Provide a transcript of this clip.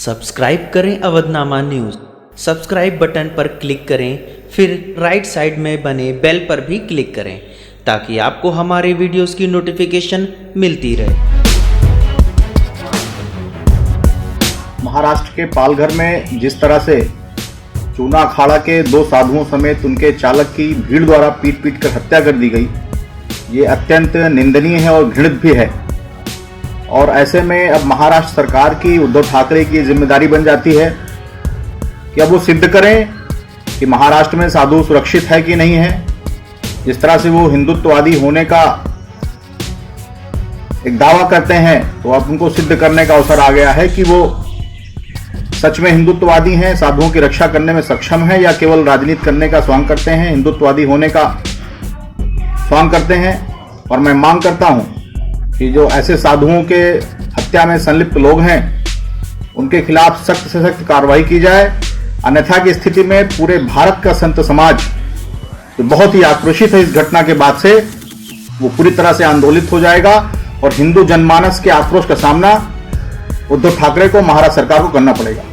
Subscribe करें Avadhnama news. Subscribe button पर click करें, फिर राइट साइड में बने बेल पर भी क्लिक करें ताकि आपको हमारे वीडियोस की नोटिफिकेशन मिलती रहे। महाराष्ट्र के पालघर में जिस तरह से चूना अखाड़ा के दो साधुओं समेत उनके चालक की भीड़ द्वारा पीट पीट कर हत्या कर दी गई, ये अत्यंत निंदनीय है और घृणित भी है। और ऐसे में अब महाराष्ट्र सरकार की, उद्धव ठाकरे की जिम्मेदारी बन जाती है कि अब वो सिद्ध करें कि महाराष्ट्र में साधु सुरक्षित है कि नहीं है। जिस तरह से वो हिंदुत्ववादी होने का एक दावा करते हैं, तो अब उनको सिद्ध करने का अवसर आ गया है कि वो सच में हिंदुत्ववादी हैं, साधुओं की रक्षा करने में सक्षम है, या केवल राजनीति करने का स्वांग करते हैं, हिंदुत्ववादी होने का स्वांग करते हैं। और मैं मांग करता हूं कि जो ऐसे साधुओं के हत्या में संलिप्त लोग हैं, उनके खिलाफ सख्त से सख्त कार्रवाई की जाए। अन्यथा की स्थिति में पूरे भारत का संत समाज जो बहुत ही आक्रोशित है इस घटना के बाद से, वो पूरी तरह से आंदोलित हो जाएगा और हिंदू जनमानस के आक्रोश का सामना उद्धव ठाकरे को, महाराष्ट्र सरकार को करना पड़ेगा।